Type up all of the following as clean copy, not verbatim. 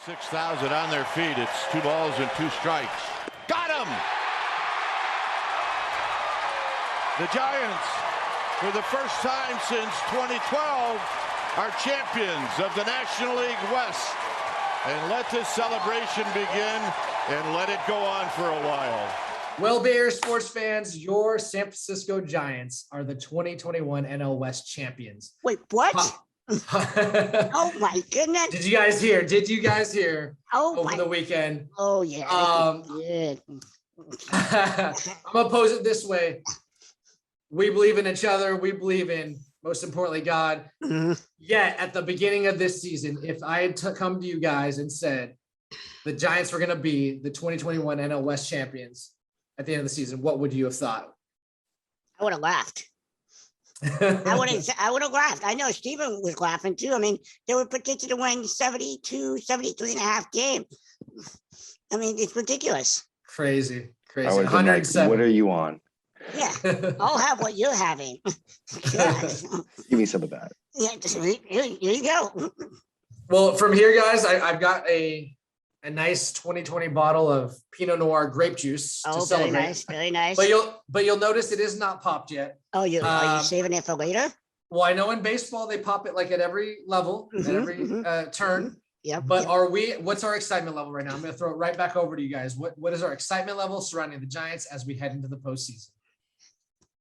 6,000 on their feet. It's 2 balls and 2 strikes. Got him! The Giants, for the first time since 2012, are champions of the National League West. And let this celebration begin and let it go on for a while. Well, Bay Area sports fans, your San Francisco Giants are the 2021 NL West champions. Wait, what? Oh my goodness. Did you guys hear? Over the weekend. Oh yeah. I'm gonna pose it this way. We believe in each other. We believe in, most importantly, God. Mm-hmm. Yet at the beginning of this season, if I had come to you guys and said the Giants were gonna be the 2021 NL West champions at the end of the season, what would you have thought? I would have laughed. I would have laughed. I know Steven was laughing too. I mean, they were predicted to win 73 and a half games. I mean, it's ridiculous. Crazy. I would have been like, what are you on? Yeah, I'll have what you're having. Yeah. Give me some of that. Yeah, here you go. Well, from here, guys, I've got a nice 2020 bottle of Pinot Noir grape juice to celebrate. Very nice. But you'll notice it is not popped yet. Oh, are you saving it for later? Well, I know in baseball they pop it like at every level, at every turn. Yeah. But what's our excitement level right now? I'm going to throw it right back over to you guys. What is our excitement level surrounding the Giants as we head into the postseason?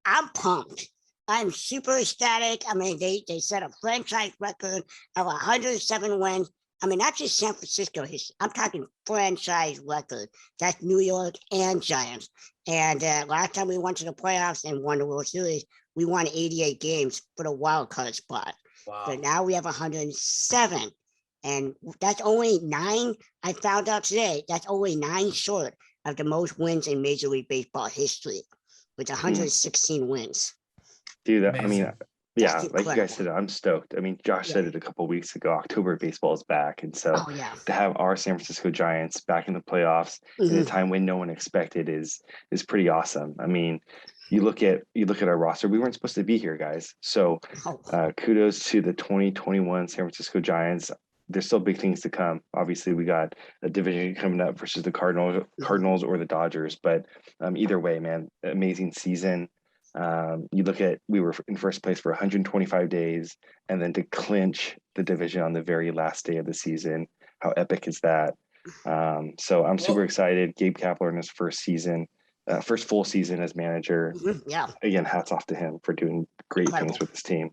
I'm pumped. I'm super ecstatic. I mean, they set a franchise record of 107 wins. I mean, not just San Francisco history. I'm talking franchise record. That's New York and Giants. And last time we went to the playoffs and won the World Series, we won 88 games for the wild card spot. Wow. So now we have 107. And that's only 9. I found out today, that's only 9 short of the most wins in Major League Baseball history, with 116 wins. Dude, I mean, yeah, That's like incredible. you guys said, I'm stoked. I mean, Josh said it a couple of weeks ago. October baseball is back, and so to have our San Francisco Giants back in the playoffs in a time when no one expected is pretty awesome. I mean, you look at our roster. We weren't supposed to be here, guys. So kudos to the 2021 San Francisco Giants. There's still big things to come. Obviously, we got a division coming up versus the Cardinals or the Dodgers. But either way, man, amazing season. You look at, we were in first place for 125 days, and then to clinch the division on the very last day of the season. How epic is that? So I'm super excited. Gabe Kapler in his first full season as manager. Yeah. Again, hats off to him for doing great things with his team.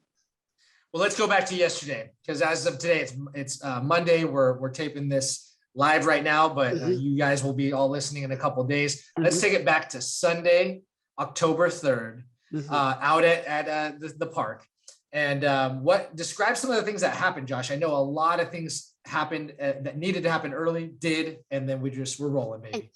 Well, let's go back to yesterday, because as of today, it's Monday. We're taping this live right now, but you guys will be all listening in a couple of days. Let's take it back to Sunday, October 3rd, out at the park. And describe some of the things that happened, Josh? I know a lot of things happened that needed to happen early, and then we're rolling, baby.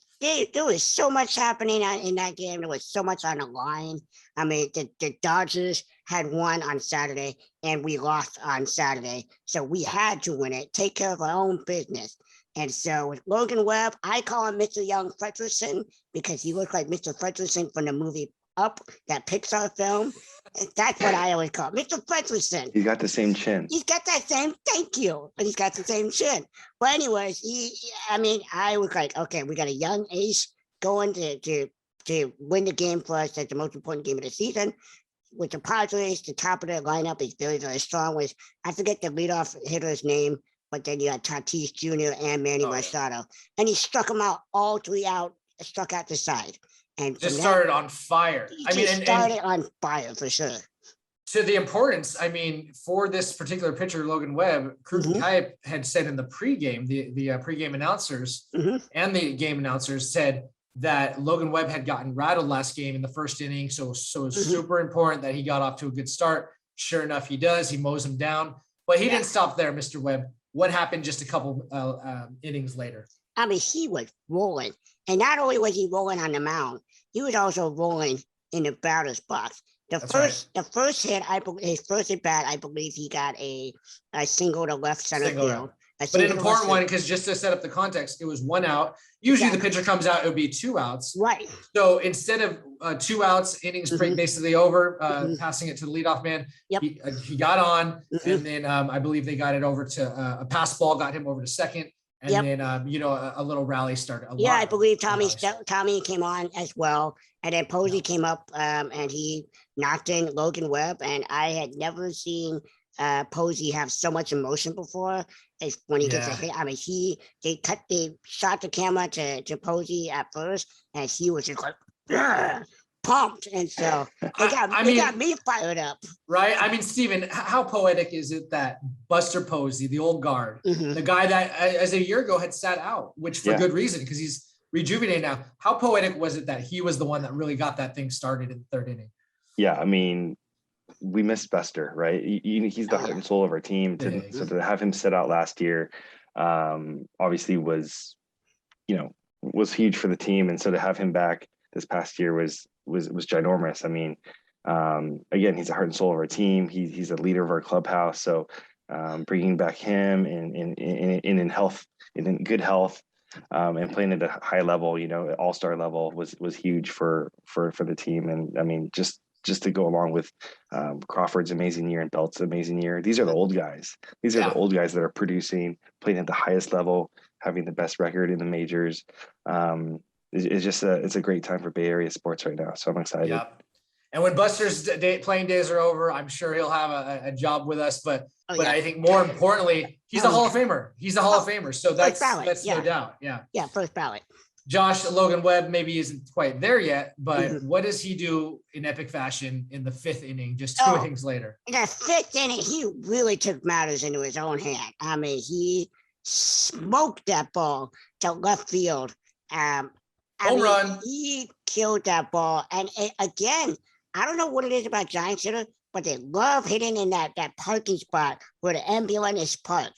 There was so much happening in that game. There was so much on the line. I mean, the Dodgers had won on Saturday, and we lost on Saturday. So we had to win it, take care of our own business. And so with Logan Webb, I call him Mr. Young Fredrickson because he looks like Mr. Fredrickson from the movie Up, that Pixar film. And that's what I always call Mr. Fredrickson. He's got the same chin. He's got that same, thank you. And he's got the same chin. But anyways, I was like, okay, we got a young ace going to win the game for us. That's the most important game of the season. With the Padres, the top of their lineup is very, very strong. I forget the leadoff hitter's name, but then you got Tatis Jr. and Manny Machado. And he struck them out, all 3 out, struck out the side. And just started on fire. Started on fire for sure. To the importance, I mean, for this particular pitcher, Logan Webb, Kurt Kuip had said in the pregame, the pregame announcers and the game announcers said that Logan Webb had gotten rattled last game in the first inning. So it's super important that he got off to a good start. Sure enough, he does. He mows him down. But he didn't stop there, Mr. Webb. What happened just a couple innings later? I mean, he was rolling. And not only was he rolling on the mound, he was also rolling in the batter's box. The first hit, his first at bat, I believe he got a single to left center field. But an important one, because just to set up the context, it was 1 out. Usually the pitcher comes out, it would be 2 outs. Right. So instead of 2 outs, innings basically over, passing it to the leadoff man, he got on, and then I believe they got it over to a pass ball, got him over to second. And then, a little rally started. I believe Tommy came on as well. And then Posey came up and he knocked in Logan Webb. And I had never seen Posey have so much emotion before as when he gets a hit. I mean, they shot the camera to Posey at first and he was just like, pumped. And so it got me fired up. Right. I mean, Steven, how poetic is it that Buster Posey, the old guard, the guy that as a year ago had sat out, which for good reason, because he's rejuvenated now. How poetic was it that he was the one that really got that thing started in the third inning? Yeah. I mean, we miss Buster, right? He's the heart and soul of our team. So to have him sit out last year, obviously was huge for the team. And so to have him back this past year was ginormous. I mean, again, he's the heart and soul of our team. He's a leader of our clubhouse. So bringing back him in health, in good health, and playing at a high level, all-star level was huge for the team. And I mean, just to go along with Crawford's amazing year and Belt's amazing year. These are the old guys. These are the old guys that are producing, playing at the highest level, having the best record in the majors. It's a great time for Bay Area sports right now. So I'm excited. Yeah. And when Buster's playing days are over, I'm sure he'll have a job with us. But I think more importantly, he's a Hall of Famer. He's a Hall of Famer. So that's no doubt. Yeah. Yeah. First ballot. Josh, Logan Webb maybe isn't quite there yet, but what does he do in epic fashion in the fifth inning, just two innings later? In the fifth inning, he really took matters into his own hand. I mean, he smoked that ball to left field. Home run. He killed that ball. And again, I don't know what it is about Giants hitter, but they love hitting in that parking spot where the ambulance is parked.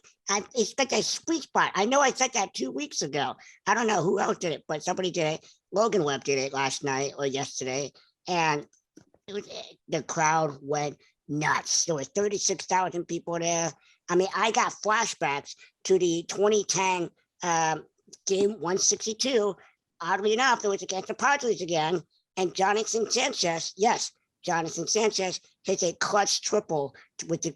It's like a sweet spot. I know I said that 2 weeks ago. I don't know who else did it, but somebody did it. Logan Webb did it last night or yesterday. And the crowd went nuts. There was 36,000 people there. I mean, I got flashbacks to the 2010 game 162. Oddly enough, it was against the Padres again. And Jonathan Sanchez hits a clutch triple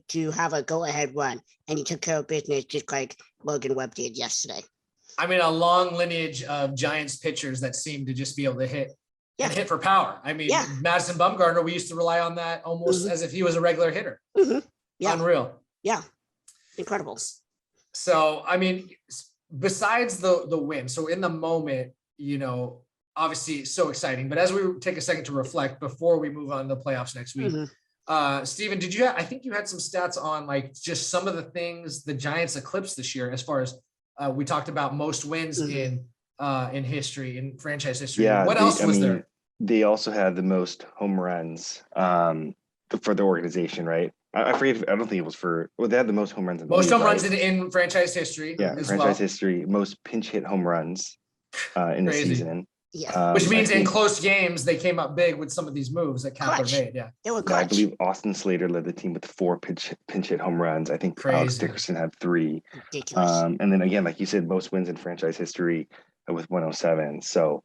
to have a go-ahead run. And he took care of business just like Logan Webb did yesterday. I mean, a long lineage of Giants pitchers that seem to just be able to hit and hit for power. I mean, Madison Bumgarner, we used to rely on that almost as if he was a regular hitter. Yeah. Unreal. Yeah. Incredible. So, I mean, besides the win, so in the moment, obviously so exciting, but as we take a second to reflect before we move on to the playoffs next week, Steven, I think you had some stats on like just some of the things the Giants eclipsed this year, as far as we talked about most wins in history, in franchise history. Yeah, what else was there? They also had the most home runs for the organization, right? I forget. I don't think it was they had the most home runs. Runs in franchise history. Yeah, franchise history. Most pinch hit home runs in the season. Yeah. Which means in close games, they came up big with some of these moves that Kepler made. Yeah. It was clutch. I believe Austin Slater led the team with 4 pinch hit home runs. I think Alex Dickerson had 3. Ridiculous. And then again, like you said, most wins in franchise history with 107. So,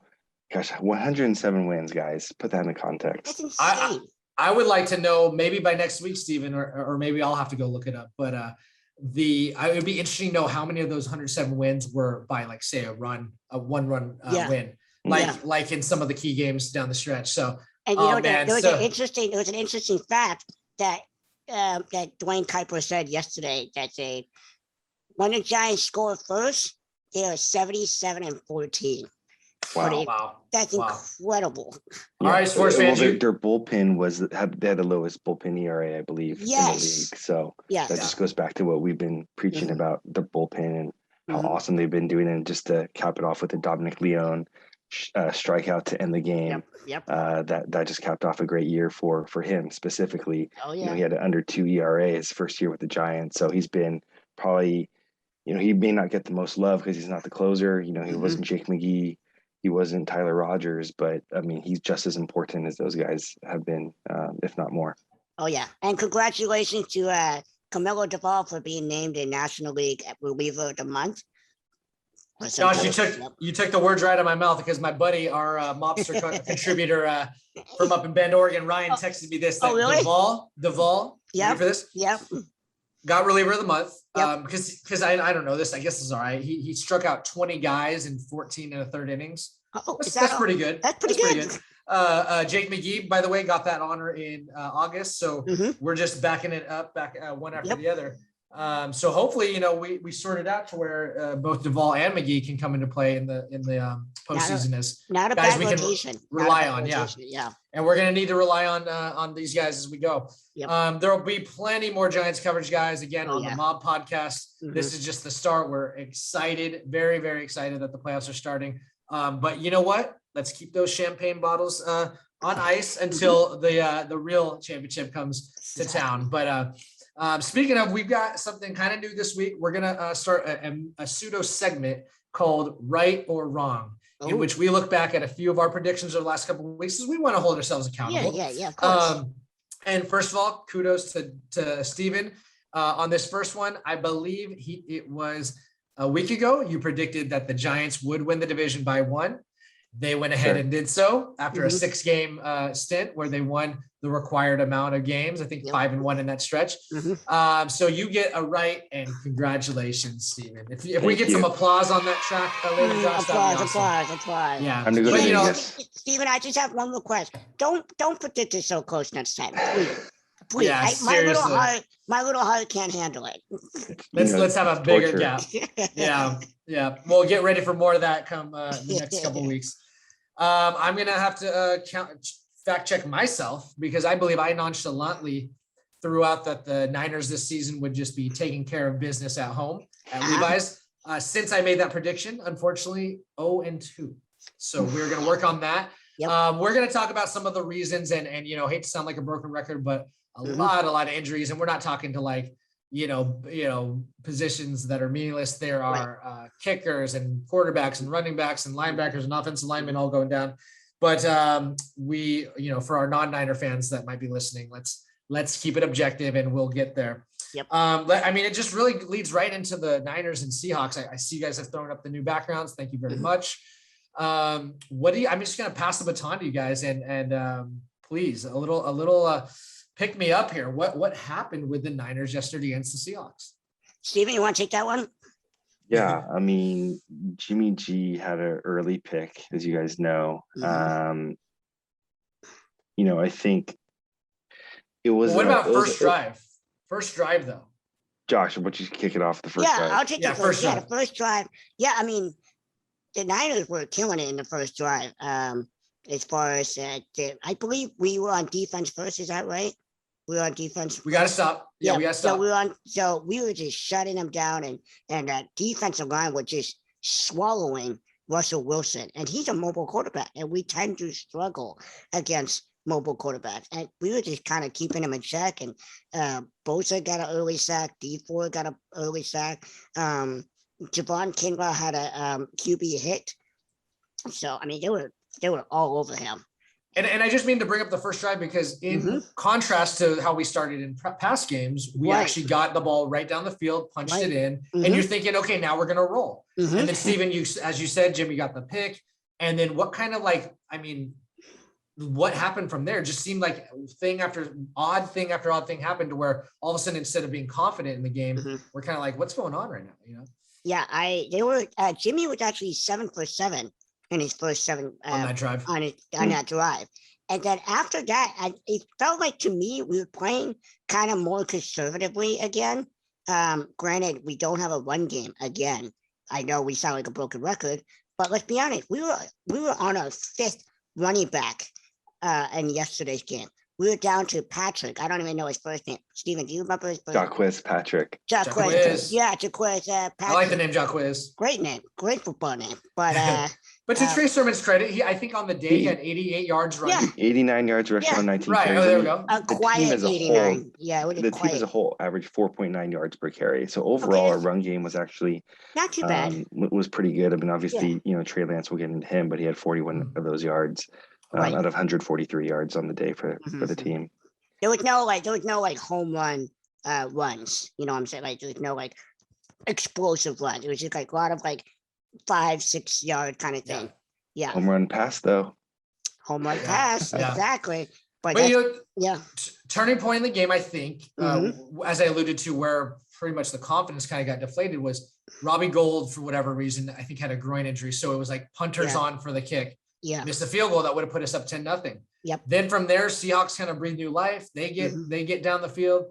gosh, 107 wins, guys. Put that in the context. That's insane. I would like to know, maybe by next week, Steven, or maybe I'll have to go look it up. But I would be interesting to know how many of those 107 wins were by, like, say, a 1-run win. Like in some of the key games down the stretch. So, and there was an interesting fact that Dwayne Kuiper said yesterday that when the Giants score first, they are 77-14. Wow. That's incredible. All right, sports fans. Their bullpen they had the lowest bullpen ERA, I believe, in the league. So that just goes back to what we've been preaching about the bullpen and how awesome they've been doing. And just to cap it off with the Dominic Leone strikeout to end the game. Yep. That just capped off a great year for him specifically. Oh yeah. He had an under 2 ERA his first year with the Giants. So he's been probably, he may not get the most love because he's not the closer. He wasn't Jake McGee. He wasn't Tyler Rogers, but I mean, he's just as important as those guys have been, if not more. Oh yeah. And congratulations to Camilo Doval for being named a National League Reliever of the Month. Josh, you took the words right out of my mouth, because my buddy, our mobster contributor from up in Bend, Oregon, Ryan, texted me this. Oh, really? Doval. Yeah. For this? Yep. got reliever of the month. Yep. Because I don't know this. I guess this is all right. He struck out 20 guys in 14 and a third innings. Oh, That's pretty good. That's pretty good. Jake McGee, by the way, got that honor in August. So we're just backing it up one after the other. So hopefully, we sort it out to where both Duvall and McGee can come into play in the postseason as not a guys bad we rotation. can rely on. Yeah. And we're going to need to rely on these guys as we go. Yep. There will be plenty more Giants coverage, guys, again, on the Mob podcast. This is just the start. We're excited, very, very excited that the playoffs are starting. But you know what? Let's keep those champagne bottles on ice until the real championship comes to town. But speaking of, we've got something kind of new this week. We're going to start a pseudo segment called Right or Wrong, in which we look back at a few of our predictions over the last couple of weeks, because we want to hold ourselves accountable. Yeah, of course. And first of all, kudos to Steven on this first one. I believe it was a week ago. You predicted that the Giants would win the division by 1. They went ahead and did so after a 6-game stint where they won the required amount of games. I think 5-1 in that stretch. So you get a right, and congratulations, Steven. If we get some applause on that track later, Josh, applause. Yeah. I'm good. Steven, I just have one request. Don't predict it so close next time, please. Yeah, my little heart can't handle it. Let's have a bigger gap. Yeah. We'll get ready for more of that come the next couple of weeks. I'm gonna have to fact check myself, because I believe I nonchalantly threw out that the Niners this season would just be taking care of business at home at Levi's. Since I made that prediction, unfortunately, 0-2. So we're gonna work on that. We're gonna talk about some of the reasons, and hate to sound like a broken record, but a lot of injuries, and we're not talking to positions that are meaningless. There are kickers and quarterbacks and running backs and linebackers and offensive linemen all going down. But we, for our non-Niner fans that might be listening, let's keep it objective, and we'll get there. It just really leads right into the Niners and Seahawks. I see you guys have thrown up the new backgrounds. Thank you very much. I'm just going to pass the baton to you guys, and please, a little pick me up here. What happened with the Niners yesterday against the Seahawks? Steven, you want to take that one? Yeah, Jimmy G had an early pick, as you guys know. I think it was. What about first drive? First drive, though. Josh, why don't you kick it off the first drive? I'll take the first drive. The first drive. Yeah, the Niners were killing it in the first drive. As far as I believe we were on defense first. Is that right? We were on defense. We got to stop. Yeah, we got to stop. So we were just shutting them down, and that defensive line was just swallowing Russell Wilson. And he's a mobile quarterback, and we tend to struggle against mobile quarterbacks. And we were just kind of keeping him in check. And Bosa got an early sack. D4 got an early sack. Javon Kinlaw had a QB hit. So they were all over him. And I just mean to bring up the first drive, because in contrast to how we started in past games, we actually got the ball right down the field, punched it in, and you're thinking, okay, now we're going to roll. And then Steven, as you said, Jimmy got the pick. And then what kind of what happened from there? Just seemed like thing after odd thing happened, to where all of a sudden, instead of being confident in the game, we're kind of like, what's going on right now? Yeah, Jimmy was actually 7 for 7 in his first 7 on that drive. On that drive. And then after that, it felt like to me we were playing kind of more conservatively again. Granted, we don't have a run game again. I know we sound like a broken record, but let's be honest, we were on our 5th running back in yesterday's game. We were down to Patrick. I don't even know his first name. Steven, do you remember his first name? Jaquiz Patrick. Jaquiz. Yeah, Jaquiz Patrick. I like the name Jaquiz. Great name. Great football name. But but to Trey Sermon's credit, I think on the day he had 88 yards running. 89 yards rushing on 19 carries. Right, there we go. A quiet 89. The team as a whole averaged 4.9 yards per carry. So overall, our run game was actually not too bad. Was pretty good. Obviously, Trey Lance will get into him, but he had 41 of those yards. Out of 143 yards on the day for the team. There was no home run runs. You know what I'm saying? There was no explosive runs. It was just a lot of 5-6 yard kind of thing. Yeah. Home run pass though. Home run pass. Exactly. But yeah, turning point in the game, I think, as I alluded to, where pretty much the confidence kind of got deflated was Robbie Gould, for whatever reason, I think had a groin injury. So it was like punters on for the kick. Yeah. Missed the field goal that would have put us up 10-0. Yep. Then from there, Seahawks kind of breathe new life. They get down the field.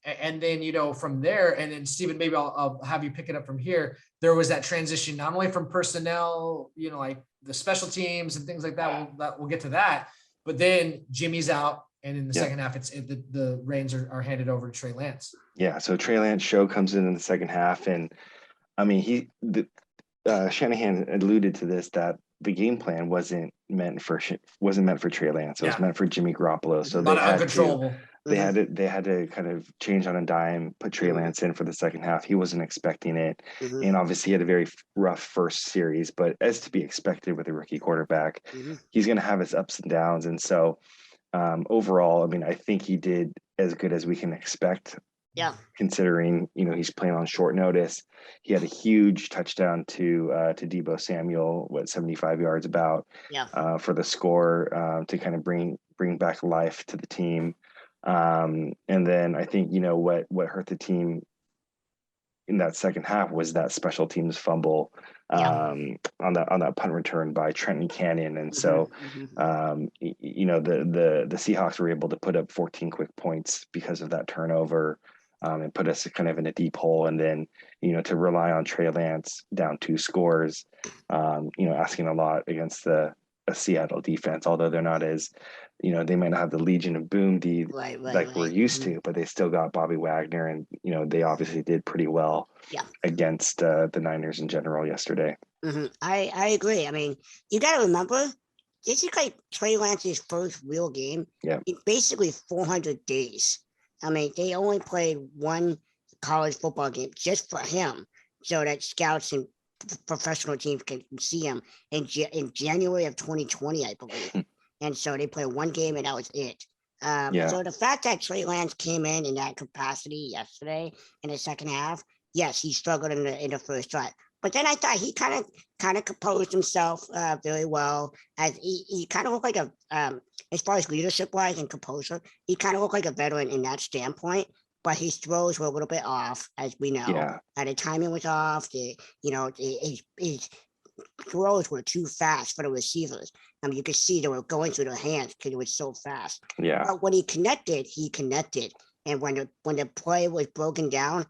And then, you know, from there, and then Stephen, maybe I'll have you pick it up from here. There was that transition, not only from personnel, you know, like the special teams and things like that. We'll get to that. But then Jimmy's out, and in the second half, the reins are handed over to Trey Lance. Yeah, so Trey Lance show comes in the second half, and I mean, Shanahan alluded to this, that the game plan wasn't meant for Trey Lance. It was meant for Jimmy Garoppolo. So they had to kind of change on a dime, put Trey Lance in for the second half. He wasn't expecting it, and obviously he had a very rough first series. But as to be expected with a rookie quarterback, he's going to have his ups and downs. And so overall, I mean, I think he did as good as we can expect. Yeah. Considering, you know, he's playing on short notice. He had a huge touchdown to Deebo Samuel, 75 yards for the score, to kind of bring back life to the team. And then I think, you know, what hurt the team in that second half was that special teams fumble on that punt return by Trenton Cannon. And so, you know, the Seahawks were able to put up 14 quick points because of that turnover. And put us kind of in a deep hole. And then, you know, to rely on Trey Lance down 2 scores, you know, asking a lot against a Seattle defense, although they're not as, you know, they might not have the Legion of Boom we're used to, but they still got Bobby Wagner, and, you know, they obviously did pretty well against the Niners in general yesterday. I agree. I mean, you got to remember, this is like Trey Lance's first real game. Yeah. In basically 400 days. I mean, they only played one college football game just for him, so that scouts and professional teams can see him in January of 2020, I believe. And so they played one game, and that was it. So the fact that Trey Lance came in that capacity yesterday in the second half, yes, he struggled in the first drive. But then I thought he kind of composed himself very well. As he kind of looked like as far as leadership wise and composure, he kind of looked like a veteran in that standpoint. But his throws were a little bit off, as we know. Yeah. The timing was off. His throws were too fast for the receivers. I mean, you could see they were going through their hands because it was so fast. Yeah. But when he connected. And when the play was broken down,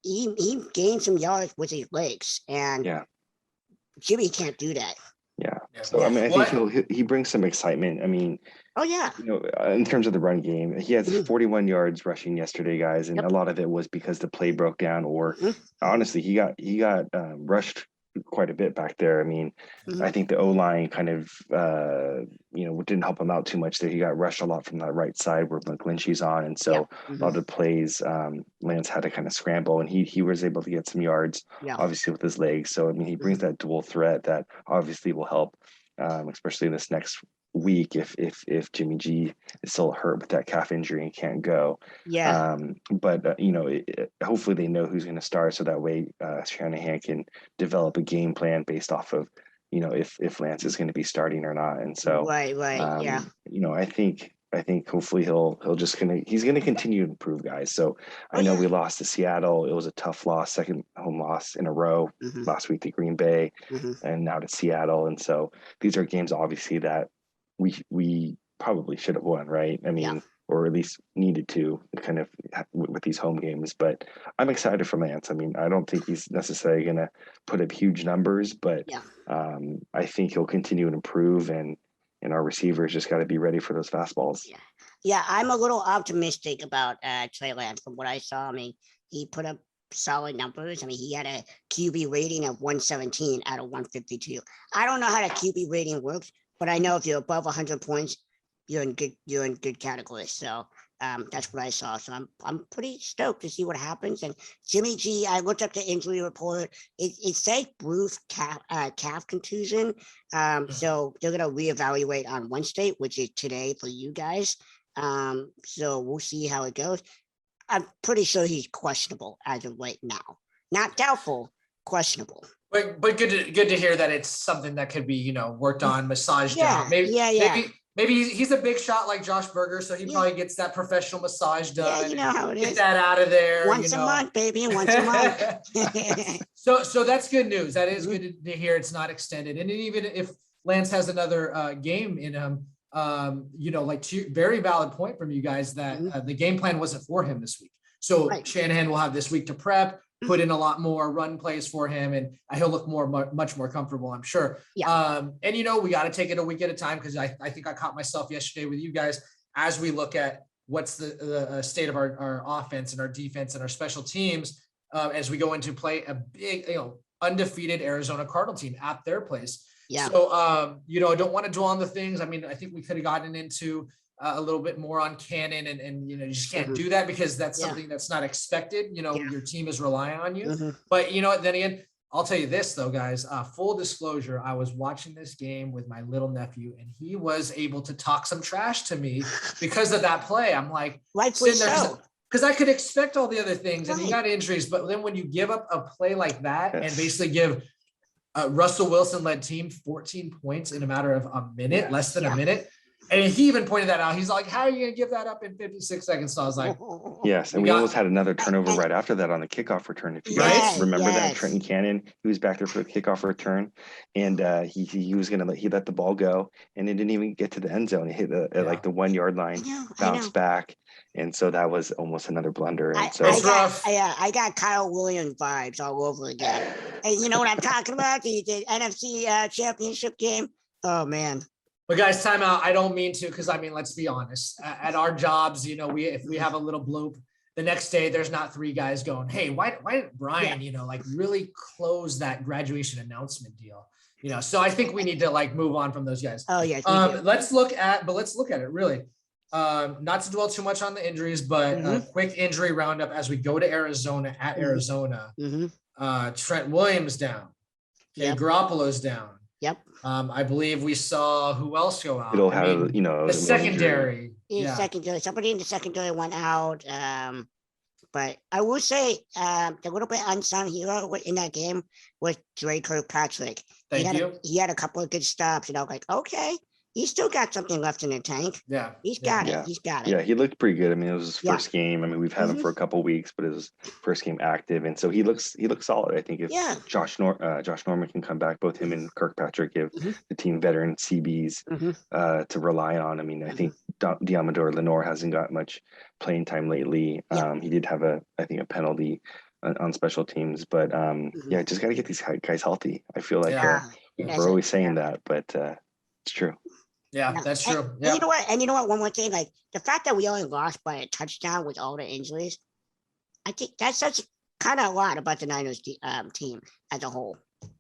he gained some yards with his legs, and Jimmy can't do that. Yeah. So I mean, I think he brings some excitement. I mean, you know, in terms of the run game, he has 41 yards rushing yesterday, guys, and a lot of it was because the play broke down, or honestly, he got rushed quite a bit back there. I mean, I think the O-line kind of, you know, didn't help him out too much there. He got rushed a lot from that right side where McGlinchey's on. And so a lot of plays, Lance had to kind of scramble, and he was able to get some yards, obviously with his legs. So, I mean, he brings that dual threat that obviously will help, especially this next week if Jimmy G is still hurt with that calf injury and can't go. But you know, hopefully they know who's going to start, so that way Shanahan can develop a game plan based off of, you know, if Lance is going to be starting or not. And so you know, I think hopefully he's gonna continue to improve, guys. So I know we lost to Seattle. It was a tough loss, second home loss in a row last week to Green Bay, and now to Seattle. And so these are games obviously that we probably should have won, right? I mean, or at least needed to, kind of with these home games. But I'm excited for Lance. I mean, I don't think he's necessarily going to put up huge numbers, but I think he'll continue to improve, and our receivers just got to be ready for those fastballs. Yeah, I'm a little optimistic about Trey Lance from what I saw. I mean, he put up solid numbers. I mean, he had a QB rating of 117 out of 152. I don't know how the QB rating works, but I know if you're above 100 points, you're in good category. So that's what I saw. So I'm pretty stoked to see what happens. And Jimmy G, I looked up the injury report. It said bruised calf contusion. So they're gonna reevaluate on Wednesday, which is today for you guys. So we'll see how it goes. I'm pretty sure he's questionable as of right now. Not doubtful, questionable. But good to hear that it's something that could be, you know, worked on, massaged down. Maybe Maybe he's a big shot like Josh Berger, so he probably gets that professional massage done. Yeah, you know how it Get is. that out of there. Once a month, baby. Once a month. So that's good news. That is good to hear. It's not extended. And even if Lance has another game in him, like very valid point from you guys that the game plan wasn't for him this week. So Shanahan will have this week to prep, put in a lot more run plays for him, and he'll look much more comfortable, I'm sure. Yeah. And we got to take it a week at a time, because I think I caught myself yesterday with you guys as we look at what's the state of our offense and our defense and our special teams as we go into play a big, undefeated Arizona Cardinal team at their place. Yeah. So, I don't want to dwell on the things. I mean, I think we could have gotten into a little bit more on Cannon and you just can't do that, because that's something that's not expected. Your team is relying on you. But then again, I'll tell you this though, guys, full disclosure, I was watching this game with my little nephew, and he was able to talk some trash to me because of that play. I'm like, rightfully so. Because I could expect all the other things, and you got injuries, but then when you give up a play like that and basically give Russell Wilson led team 14 points in a matter of a minute, less than a minute. And he even pointed that out. He's like, how are you going to give that up in 56 seconds? So I was like, yes. And we almost had another turnover right after that on the kickoff return. If you guys remember that, Trenton Cannon, he was back there for the kickoff return, and he was going to he let the ball go, and it didn't even get to the end zone. It hit like the 1 yard line, bounced back. And so that was almost another blunder. And I got Kyle Williams vibes all over again. And you know what I'm talking about? The NFC championship game. Oh man. But guys, time out. I don't mean to, because I mean, let's be honest. At our jobs, if we have a little bloop, the next day there's not 3 guys going, hey, why did Brian, really close that graduation announcement deal? So I think we need to move on from those guys. Oh yes. Let's look at it really. Not to dwell too much on the injuries, but a quick injury roundup as we go to Arizona at Arizona. Trent Williams down. Okay, Garoppolo's down. Yep. I believe we saw who else go out. It'll have, the secondary. Secondary. Somebody in the secondary went out. But I will say the little bit unsung hero in that game was Dre Kirkpatrick. He had a couple of good stops, like, okay, he's still got something left in the tank. Yeah. He's got it. He's got it. Yeah, he looked pretty good. I mean, it was his first game. I mean, we've had him for a couple of weeks, but it was first game active. And so he looks solid. I think if Josh Norman can come back, both him and Kirkpatrick give the team veteran CBs to rely on. I mean, I think Diamador Lenore hasn't got much playing time lately. He did have a penalty on special teams, but just got to get these guys healthy. I feel like we're always saying that, but it's true. Yeah, that's true. And you know what? And you know what? One more thing, the fact that we only lost by a touchdown with all the injuries, I think that says kind of a lot about the Niners team as a whole.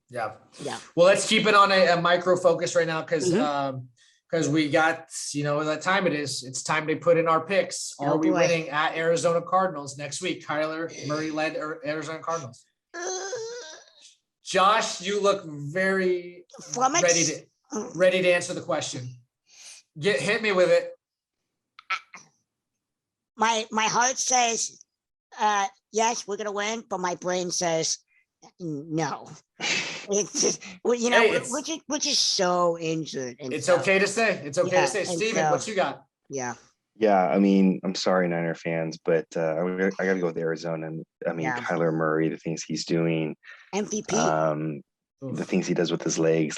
Yeah. Well, let's keep it on a micro focus right now, because we got that time it is. It's time to put in our picks. Are we winning at Arizona Cardinals next week? Kyler Murray led Arizona Cardinals. Josh, you look very ready to answer the question. Hit me with it. My heart says yes, we're gonna win, but my brain says no. It's just which is so injured. It's okay to say. It's okay to say. Steven, what you got? Yeah. Yeah, I mean, I'm sorry, Niner fans, but I got to go with Arizona. And I mean, Kyler Murray, the things he's doing, MVP, the things he does with his legs,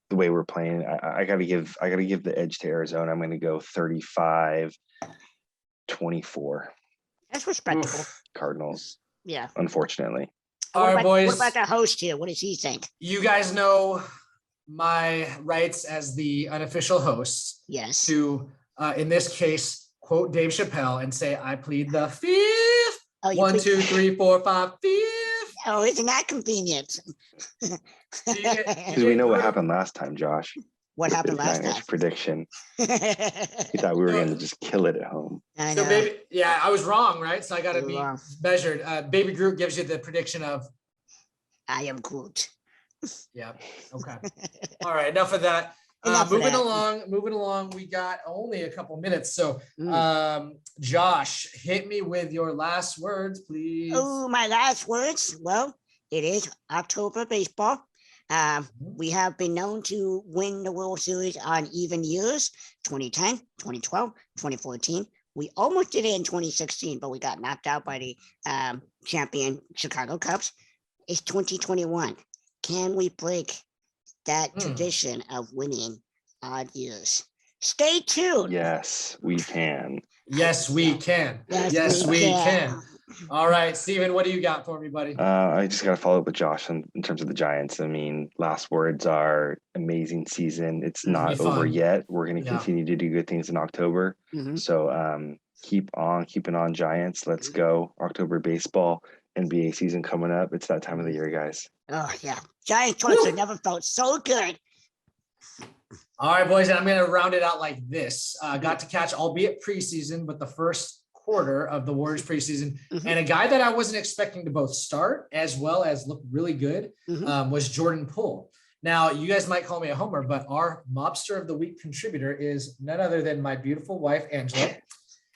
the way we're playing, I gotta give the edge to Arizona. I'm going to go 35-24. That's respectable. Cardinals. Yeah. Unfortunately. All right, boys. What about the host here? What does he think? You guys know my rights as the unofficial host. Yes. To, in this case, quote Dave Chappelle and say, I plead the fifth. 1, 2, 3, 4, 5, fifth. Oh, isn't that convenient? Because we know what happened last time, Josh. What happened last time? Prediction. We thought we were going to just kill it at home. I know. So I was wrong, right? So I got to be measured. Baby Groot gives you the prediction of I am Groot. Yeah. Okay. All right. Enough of that. Moving along. We got only a couple minutes. So, Josh, hit me with your last words, please. Oh, my last words. Well, it is October baseball. We have been known to win the World Series on even years, 2010, 2012, 2014. We almost did it in 2016, but we got knocked out by the champion Chicago Cubs. It's 2021. Can we break that tradition of winning odd years? Stay tuned. Yes, we can. Yes, we can. Yes, we can. All right, Steven, what do you got for me, buddy? I just got to follow up with Josh in terms of the Giants. I mean, last words are amazing season. It's not over yet. We're going to continue to do good things in October. So keep on keeping on, Giants. Let's go. October baseball, NBA season coming up. It's that time of the year, guys. Oh, yeah. Giant torts have never felt so good. All right, boys, and I'm going to round it out like this. Got to catch, albeit preseason, but the first quarter of the Warriors preseason. And a guy that I wasn't expecting to both start as well as look really good was Jordan Poole. Now, you guys might call me a homer, but our Mobster of the Week contributor is none other than my beautiful wife, Angela.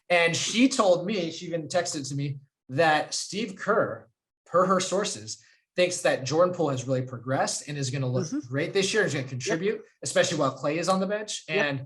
And she told me, she even texted to me, that Steve Kerr, per her sources, thinks that Jordan Poole has really progressed and is going to look great this year. He's going to contribute, especially while Clay is on the bench. And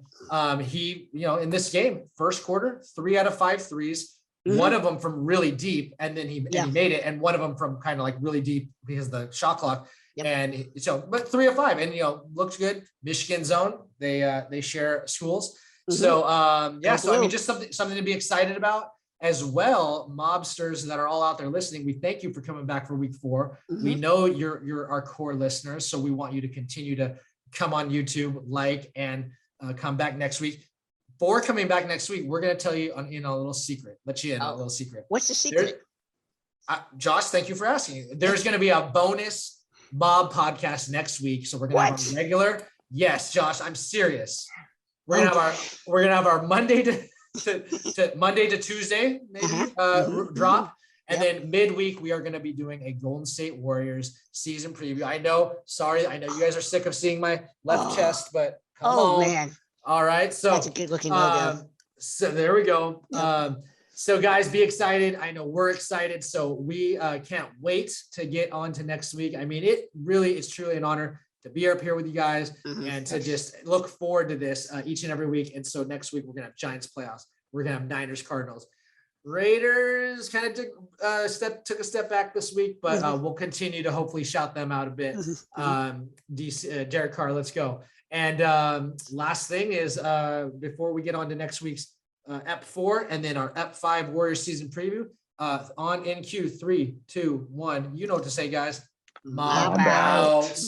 he, in this game, first quarter, 3 out of 5 threes, one of them from really deep, and then he made it, and one of them from kind of like really deep because of the shot clock. And so, but 3 of 5, and looks good. Michigan zone, they share schools. So so I mean, just something to be excited about. As well, mobsters that are all out there listening, we thank you for coming back for week 4. We know you're our core listeners, so we want you to continue to come on YouTube, and come back next week. For coming back next week, we're going to tell you in a little secret. Let you in a little secret. What's the secret? Josh, thank you for asking. There's going to be a bonus Mob podcast next week, so we're going to have a regular. Yes, Josh, I'm serious. We're going to have our Monday to Monday to Tuesday, maybe drop. And then midweek, we are going to be doing a Golden State Warriors season preview. I know you guys are sick of seeing my left chest, but come on. Man. All right. So that's a good looking logo. So there we go. So guys, be excited. I know we're excited. So we can't wait to get on to next week. I mean, it's truly an honor to be up here with you guys and to just look forward to this each and every week. And so next week, we're going to have Giants playoffs. We're going to have Niners, Cardinals. Raiders kind of took a step back this week, but we'll continue to hopefully shout them out a bit. Derek Carr, let's go. And last thing is before we get on to next week's Ep 4 and then our Ep 5 Warriors season preview on NQ 3, 2, 1. You know what to say, guys. Mob out.